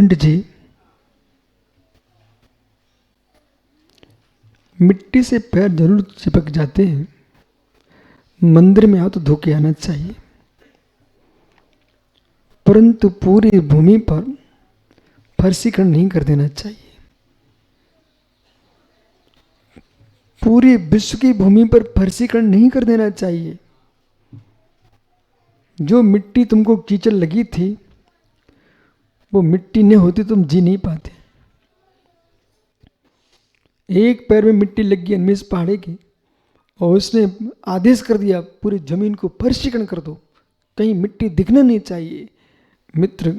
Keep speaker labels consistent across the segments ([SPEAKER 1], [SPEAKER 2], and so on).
[SPEAKER 1] गोविंद जी, मिट्टी से पैर जरूर चिपक जाते हैं, मंदिर में आओ तो धो के आना चाहिए, परंतु पूरी भूमि पर फर्शीकरण नहीं कर देना चाहिए। पूरी विश्व की भूमि पर फर्शीकरण नहीं कर देना चाहिए। जो मिट्टी तुमको कीचड़ लगी थी, वो मिट्टी नहीं होती तुम जी नहीं पाते। एक पैर में मिट्टी लग गई अन्वेष पहाड़े की, और उसने आदेश कर दिया पूरी जमीन को फर्शीकरण कर दो, कहीं मिट्टी दिखना नहीं चाहिए। मित्र,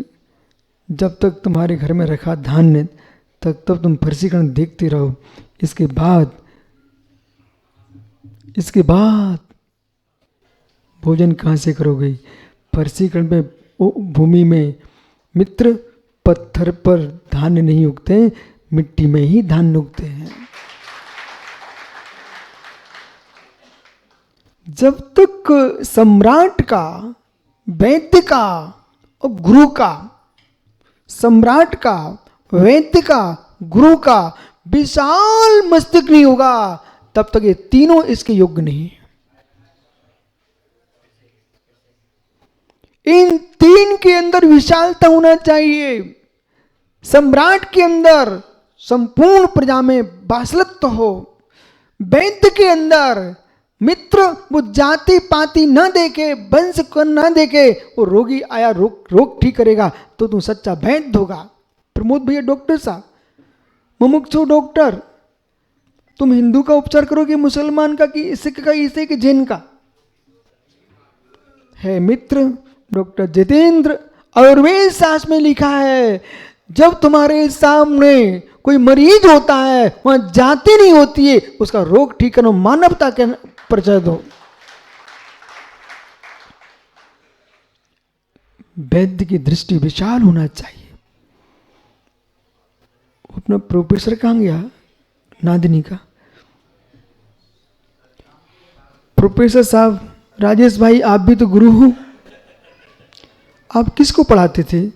[SPEAKER 1] जब तक तुम्हारे घर में रखा धान्य तब तुम फर्शीकरण देखते रहो। इसके बाद भोजन कहाँ से करोगे? फर्शीकरण में भूमि में मित्र, पत्थर पर धान्य नहीं उगते, मिट्टी में ही धान्य उगते हैं। जब तक सम्राट का, वैद्य का और गुरु का, सम्राट का, वैद्य का, गुरु का विशाल मस्तिष्क नहीं होगा, तब तक ये तीनों इसके योग्य नहीं। इन तीन के अंदर विशालता होना चाहिए। सम्राट के अंदर संपूर्ण प्रजा में वात्सल्य हो। वैद्य के अंदर मित्र, वो जाति पाति न देखे, वंश को न देखे, वो रोगी आया रोग ठीक करेगा तो तू सच्चा वैद्य होगा। प्रमोद भैया डॉक्टर साहब, मुमुक्षु डॉक्टर, तुम हिंदू का उपचार करोगे, मुसलमान का, कि सिख का, ईसाई के, जैन का? है मित्र डॉक्टर जितेंद्र, आयुर्वेद शास्त्र में लिखा है, जब तुम्हारे सामने कोई मरीज होता है वहां जाति नहीं होती है, उसका रोग ठीक करो, मानवता के परिचय दो। वैद्य की दृष्टि विशाल होना चाहिए। अपना प्रोफेसर कहाँ गया? नादिनी का प्रोफेसर साहब, राजेश भाई आप भी तो गुरु हो, आप किसको पढ़ाते थे?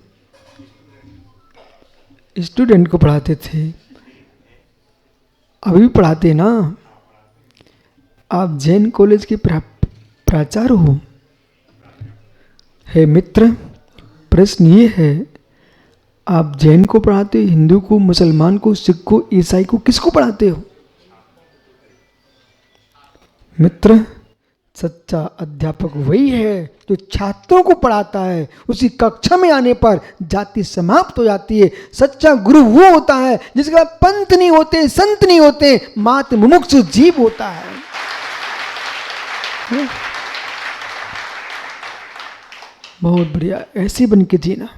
[SPEAKER 1] स्टूडेंट को पढ़ाते थे, अभी भी पढ़ाते ना। आप जैन कॉलेज के प्राचार्य हो। है मित्र, प्रश्न ये है, आप जैन को पढ़ाते हो, हिंदू को, मुसलमान को, सिख को, ईसाई को, किसको पढ़ाते हो? मित्र, सच्चा अध्यापक वही है जो छात्रों को पढ़ाता है। उसी कक्षा में आने पर जाति समाप्त हो जाती है। सच्चा गुरु वो होता है जिसके बाद पंत नहीं होते, संत नहीं होते, मात्र मुमुक्षु जीव होता है। बहुत बढ़िया, ऐसे बन के जीना,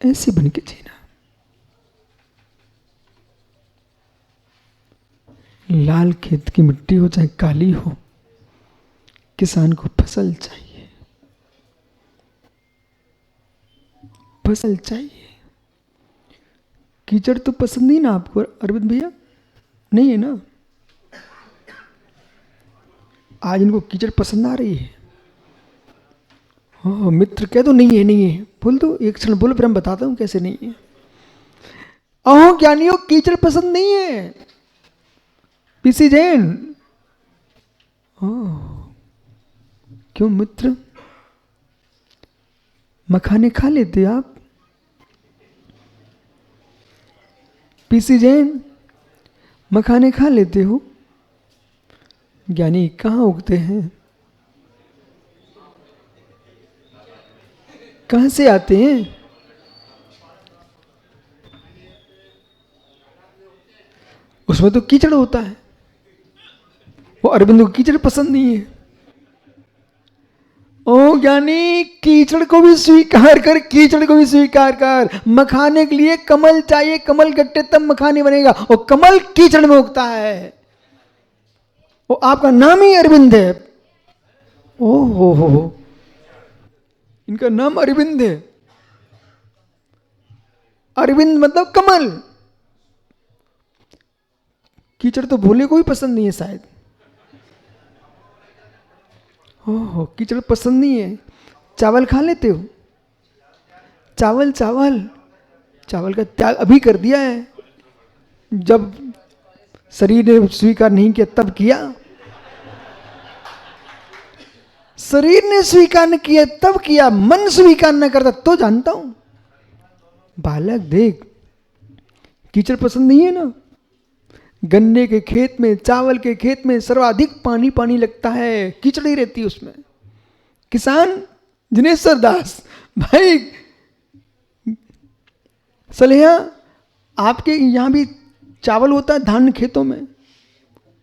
[SPEAKER 1] ऐसे बन के जीना। लाल खेत की मिट्टी हो चाहे काली हो, किसान को फसल चाहिए, फसल चाहिए। कीचड़ तो पसंद नहीं ना आपको अरविंद भैया? नहीं है ना? आज इनको कीचड़ पसंद आ रही है। हो मित्र, कह दो नहीं है, नहीं है, बोल दो, एक क्षण बोलो, फिर हम बताता हूं कैसे नहीं है। अहो ज्ञानियों, कीचड़ पसंद नहीं है। पीसी जैन, क्यों मित्र, मखाने खा लेते आप? पीसी जैन, मखाने खा लेते हो? ज्ञानी कहाँ उगते हैं, कहाँ से आते हैं? उसमें तो कीचड़ होता है। वो अरविंद को कीचड़ पसंद नहीं है। ओ ज्ञानी, कीचड़ को भी स्वीकार कर, कीचड़ को भी स्वीकार कर। मखाने के लिए कमल चाहिए, कमल गट्टे तब मखाने बनेगा, और कमल कीचड़ में उगता है। वो आपका नाम ही अरविंद है। ओ हो, इनका नाम अरविंद है। अरविंद मतलब कमल। कीचड़ तो भोले को भी पसंद नहीं है शायद। ओहो, कीचड़ पसंद नहीं है। चावल खा लेते हो? चावल चावल चावल का त्याग अभी कर दिया है, जब शरीर ने स्वीकार नहीं किया तब किया। शरीर ने स्वीकार न किया तब किया, मन स्वीकार न करता तो जानता हूं। बालक देख, कीचड़ पसंद नहीं है ना। गन्ने के खेत में, चावल के खेत में सर्वाधिक पानी पानी लगता है, कीचड़ ही रहती है उसमें। किसान जिनेश्वर दास भाई, सलेहा आपके यहां भी चावल होता है धान खेतों में,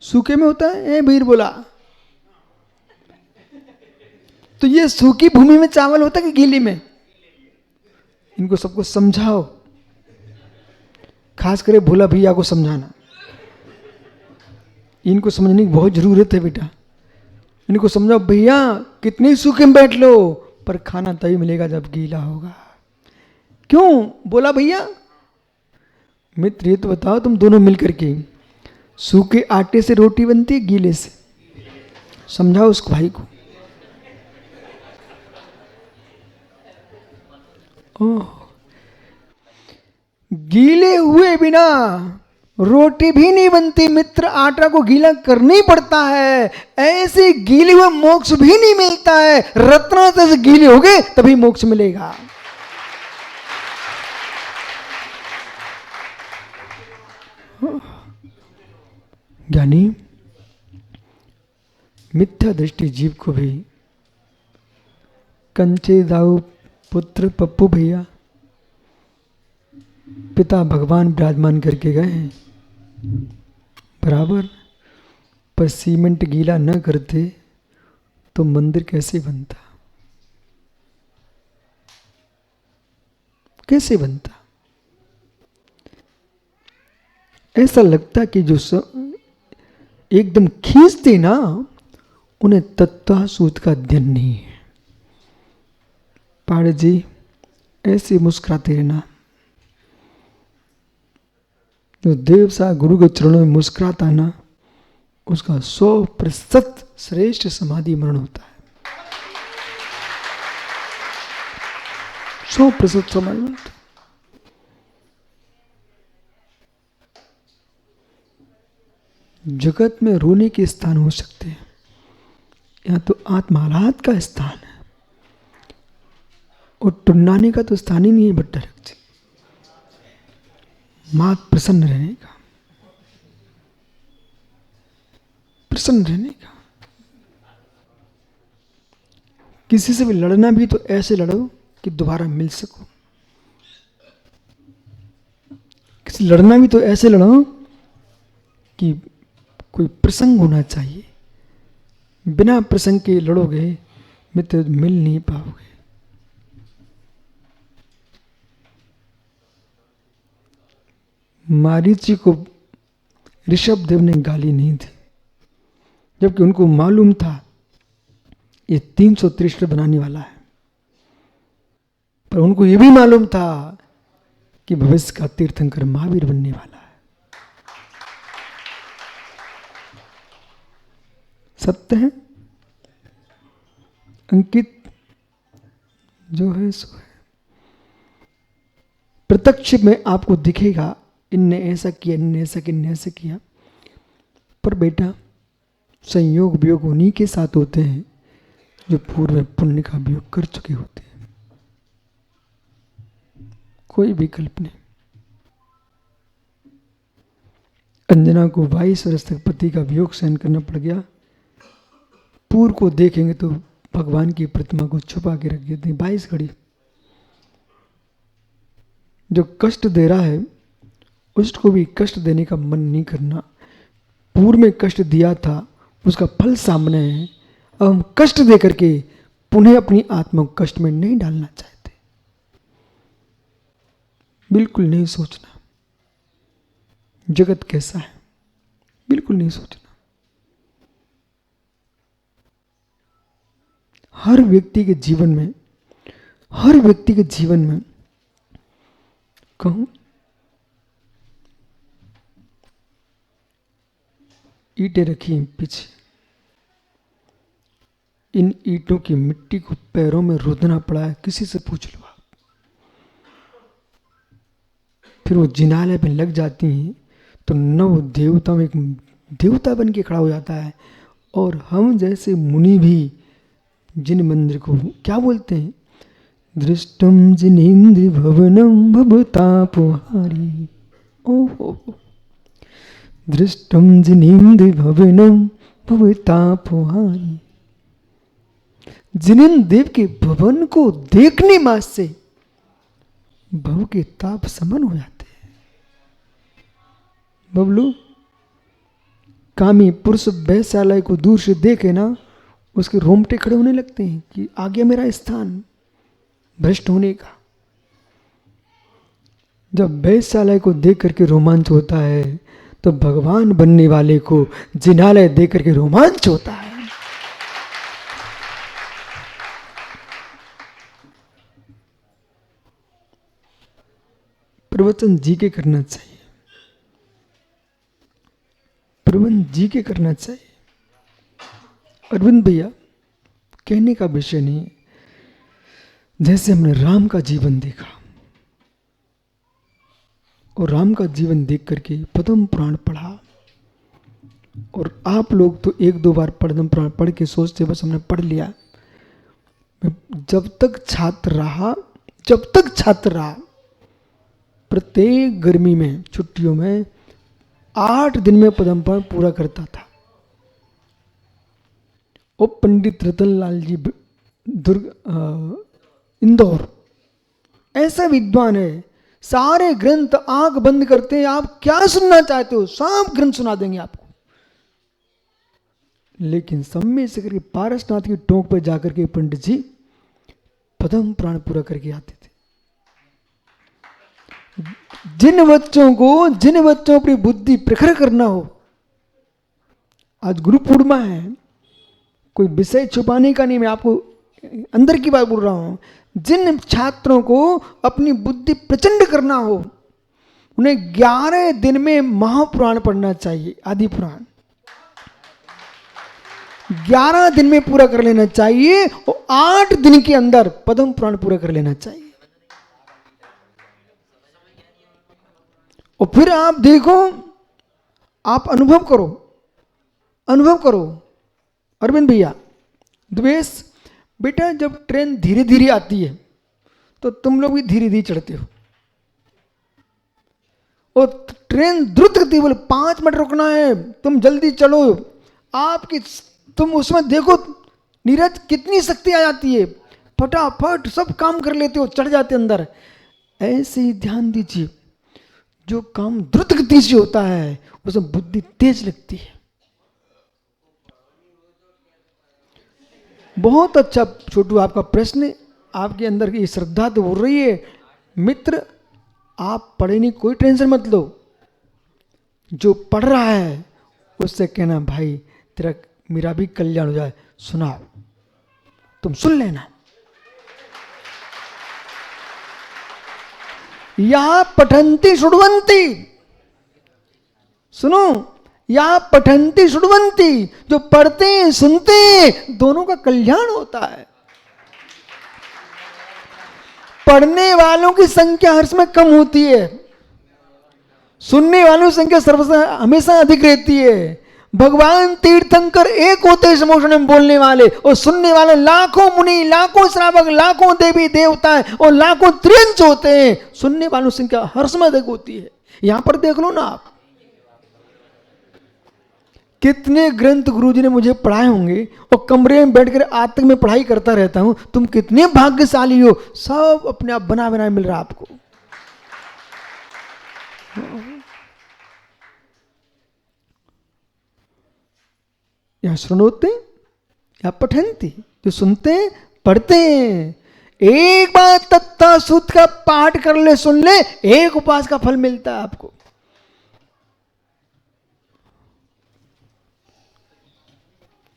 [SPEAKER 1] सूखे में होता है? वीर बोला तो ये सूखी भूमि में चावल होता है कि गीली में? इनको सबको समझाओ, खास करे भोला भैया को समझाना, इनको समझने की बहुत जरूरत है बेटा। इनको समझाओ भैया कितने सूखे में बैठ लो, पर खाना तभी मिलेगा जब गीला होगा। क्यों बोला भैया? मित्र ये तो बताओ, तुम दोनों मिलकर के, सूखे आटे से रोटी बनती है गीले से? समझाओ उस भाई को। गीले हुए बिना रोटी भी नहीं बनती मित्र, आटा को गीला करना ही पड़ता है। ऐसे गीले हुए मोक्ष भी नहीं मिलता है, रत्ना से गीले हो गए तभी मोक्ष मिलेगा। ज्ञानी मिथ्या दृष्टि जीव को भी कंचे दाऊ पुत्र पप्पू भैया पिता भगवान विराजमान करके गए हैं बराबर, पर सीमेंट गीला न करते तो मंदिर कैसे बनता? कैसे बनता? ऐसा लगता कि जो एकदम खींचते ना, उन्हें तत्वसूत का अध्ययन नहीं है। पाड़े जी ऐसे मुस्कुराते रहना। जो देव सा गुरु के चरणों में मुस्कुराता ना, उसका 100% श्रेष्ठ समाधि मरण होता है। 100% समाधि मरण होता है। जगत में रोने के स्थान हो सकते हैं, यहाँ तो आत्माह्लाद का स्थान है, और टुन्नाने का तो स्थान ही नहीं है भट्टा रख, मां प्रसन्न रहने का, प्रसन्न रहने का। किसी से भी लड़ना भी तो ऐसे लड़ो कि दोबारा मिल सको। किसी लड़ना भी तो ऐसे लड़ो कि कोई प्रसंग होना चाहिए। बिना प्रसंग के लड़ोगे मित्र मिल नहीं पाओगे। मारीची को ऋषभ देव ने गाली नहीं दी, जबकि उनको मालूम था ये 363 बनाने वाला है, पर उनको ये भी मालूम था कि भविष्य का तीर्थंकर महावीर बनने वाला है। सत्य है, अंकित जो है सो है। प्रत्यक्ष में आपको दिखेगा इनने ऐसा किया, इनने ऐसा किया, इनने ऐसा किया, पर बेटा संयोग वियोग उन्हीं के साथ होते हैं जो पूर्व में पुण्य का वियोग कर चुके होते हैं। कोई विकल्प नहीं। अंजना को 22 वर्ष तक पति का वियोग सहन करना पड़ गया। पूर्व को देखेंगे तो भगवान की प्रतिमा को छुपा के रख देते हैं 22 घड़ी। जो कष्ट दे रहा है उसको भी कष्ट देने का मन नहीं करना। पूर्व में कष्ट दिया था, उसका फल सामने है। अब हम कष्ट दे करके पुनः अपनी आत्मा को कष्ट में नहीं डालना चाहते। बिल्कुल नहीं सोचना जगत कैसा है, बिल्कुल नहीं सोचना। हर व्यक्ति के जीवन में, हर व्यक्ति के जीवन में कहूं ईंटें रखी हैं पीछे, इन ईंटों की मिट्टी को पैरों में रुदना पड़ा है। किसी से पूछ लो आप, फिर वो जिनालय पे लग जाती हैं तो नव देवता में एक देवता बन के खड़ा हो जाता है। और हम जैसे मुनि भी जिन मंदिर को क्या बोलते हैं, दृष्टम जिनेन्द्र भवनम भवतापहारी, ओहो, दृष्टम जिनेन्द्र भवनम भवतापहारी। जिनेन्द्र देव के भवन को देखने मात्र से भव के ताप समन हो जाते हैं। बबलू, कामी पुरुष वैश्यालय को दूर से देखे ना, उसके रोमटे खड़े होने लगते हैं कि आ गया मेरा स्थान भ्रष्ट होने का। जब वैश्यालय को देख करके रोमांच होता है तो भगवान बनने वाले को जिनालय देख करके रोमांच होता है। प्रवचन जी के करना चाहिए, प्रबंध जी के करना चाहिए। अरविंद भैया कहने का विषय नहीं है। जैसे हमने राम का जीवन देखा और राम का जीवन देख करके पद्म पुराण पढ़ा, और आप लोग तो एक दो बार पद्म पुराण पढ़ के सोचते बस हमने पढ़ लिया। जब तक छात्र रहा प्रत्येक गर्मी में छुट्टियों में 8 दिन में पद्म पुराण पूरा करता था। और पंडित रतनलाल जी इंदौर ऐसा विद्वान है, सारे ग्रंथ आंख बंद करते हैं, आप क्या सुनना चाहते हो सब ग्रंथ सुना देंगे आपको। लेकिन समय से करके पारसनाथ की टोंक पर जाकर के पंडित जी पद्म पुराण पूरा करके आते थे। जिन बच्चों को अपनी बुद्धि प्रखर करना हो, आज गुरु पूर्णिमा है, कोई विषय छुपाने का नहीं, मैं आपको अंदर की बात बोल रहा हूं। जिन छात्रों को अपनी बुद्धि प्रचंड करना हो, उन्हें 11 दिन में महापुराण पढ़ना चाहिए, आदि पुराण 11 दिन में पूरा कर लेना चाहिए, और 8 दिन के अंदर पद्म पुराण पूरा कर लेना चाहिए। और फिर आप देखो, आप अनुभव करो। अरविंद भैया, द्वेष बेटा, जब ट्रेन धीरे धीरे आती है तो तुम लोग भी धीरे धीरे चढ़ते हो, और ट्रेन द्रुत गति बोले 5 मिनट रुकना है, तुम जल्दी चलो। तुम उसमें देखो नीरज कितनी शक्ति आ जाती है, फटाफट सब काम कर लेते हो, चढ़ जाते अंदर। ऐसे ही ध्यान दीजिए, जो काम द्रुत गति से होता है उसमें बुद्धि तेज लगती है। बहुत अच्छा छोटू आपका प्रश्न, आपके अंदर की श्रद्धा तो हो रही है। मित्र, आप पढ़े नहीं, कोई टेंशन मत लो। जो पढ़ रहा है उससे कहना भाई मेरा भी कल्याण हो जाए, सुनाओ, तुम सुन लेना। या पठंती शुण्वन्ति, सुनो, या पठंती शुण्वन्ति, जो पढ़ते सुनते दोनों का कल्याण होता है। पढ़ने वालों की संख्या हर समय कम होती है, सुनने वालों की संख्या हमेशा अधिक रहती है। भगवान तीर्थंकर एक होते हैं समोषण में बोलने वाले, और सुनने वाले लाखों मुनि, लाखों श्रावक, लाखों देवी देवता और लाखों त्रियंच होते हैं। सुनने वालों की संख्या हर समय अधिक होती है। यहां पर देख लो ना आप, कितने ग्रंथ गुरुजी ने मुझे पढ़ाए होंगे, और कमरे में बैठकर आज तक मैं पढ़ाई करता रहता हूं। तुम कितने भाग्यशाली हो, सब अपने आप बना मिल रहा आपको। या सुनोते या पठंती, जो सुनते हैं पढ़ते हैं। एक बार तत्ता सूत का पाठ कर ले, सुन ले, एक उपवास का फल मिलता है आपको।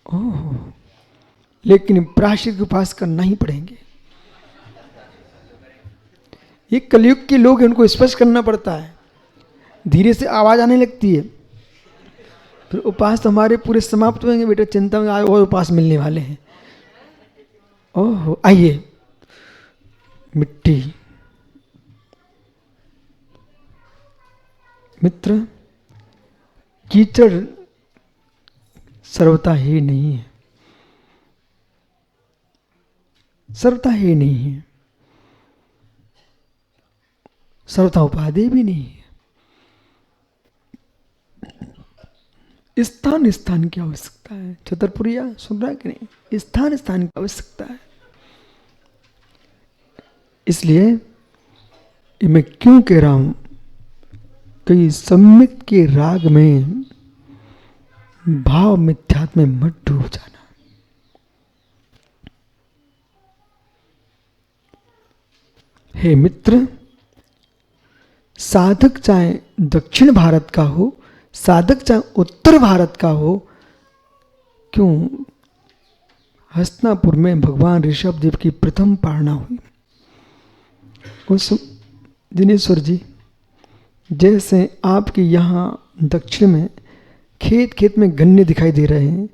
[SPEAKER 1] ओह, लेकिन प्रायश्चित के उपवास करना ही पड़ेंगे। ये कलयुग के लोग हैं, उनको स्पष्ट करना पड़ता है, धीरे से आवाज आने लगती है। फिर उपास तो हमारे पूरे समाप्त होंगे बेटा, चिंता में और उपास मिलने वाले हैं। ओह, आइए, मिट्टी मित्र, कीचड़ सर्वथा ही नहीं है, सर्वथा ही नहीं है, सर्वथा उपाधि भी नहीं है। स्थान स्थान की आवश्यकता है। छतरपुरिया सुन रहा है कि नहीं? स्थान स्थान की आवश्यकता है। इसलिए मैं क्यों कह रहा हूं कि सम्यक के राग में भाव मिथ्यात्व में मत डूब जाना। हे मित्र, साधक चाहे दक्षिण भारत का हो, साधक चाहे उत्तर भारत का हो, क्यों हस्तिनापुर में भगवान ऋषभदेव की प्रथम पारणा हुई। उस दिनेश्वर जी, जैसे आपके यहाँ दक्षिण में खेत खेत में गन्ने दिखाई दे रहे हैं,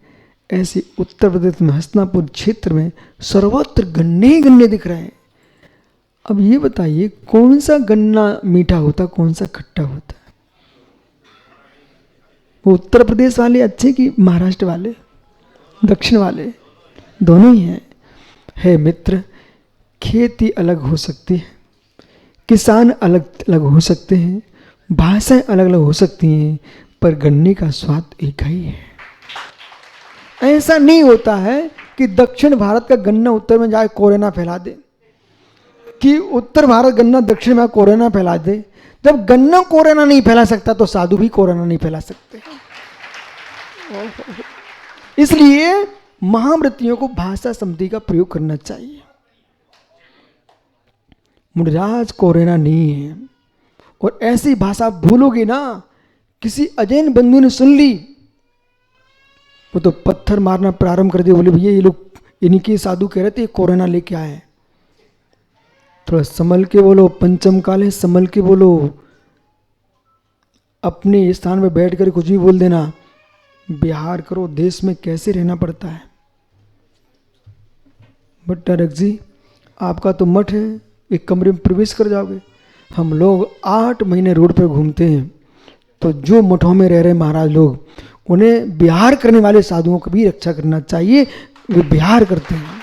[SPEAKER 1] ऐसे उत्तर प्रदेश में हस्तिनापुर क्षेत्र में सर्वत्र गन्ने ही गन्ने दिख रहे हैं। अब ये बताइए, कौन सा गन्ना मीठा होता, कौन सा खट्टा होता है? वो उत्तर प्रदेश वाले अच्छे कि महाराष्ट्र वाले, दक्षिण वाले? दोनों ही हैं। है मित्र, खेती अलग हो सकती है, किसान अलग अलग हो सकते हैं, भाषाएं अलग अलग हो सकती हैं, पर गन्ने का स्वाद एक ही है। ऐसा नहीं होता है कि दक्षिण भारत का गन्ना उत्तर में जाए कोरोना फैला दे, कि उत्तर भारत गन्ना दक्षिण में कोरोना फैला दे। जब गन्ना कोरोना नहीं फैला सकता तो साधु भी कोरोना नहीं फैला सकते। इसलिए महावृत्तियों को भाषा समझी का प्रयोग करना चाहिए। मुनिराज कोरोना नहीं है, और ऐसी भाषा भूलोगे ना, किसी अजैन बंधु ने सुन ली, वो तो पत्थर मारना प्रारंभ कर दिया। बोले भैया ये लोग, इनके साधु कह रहे थे कोरोना लेके आए। थोड़ा संभल के बोलो, पंचम काल है, संभल के बोलो। अपने स्थान में बैठ कर कुछ भी बोल देना। बिहार करो, देश में कैसे रहना पड़ता है। भट्टारक जी, आपका तो मठ है, एक कमरे में प्रवेश कर जाओगे। हम लोग 8 महीने रोड पर घूमते हैं, तो जो मठों में रह रहे महाराज लोग, उन्हें बिहार करने वाले साधुओं को भी रक्षा करना चाहिए। वे बिहार करते हैं।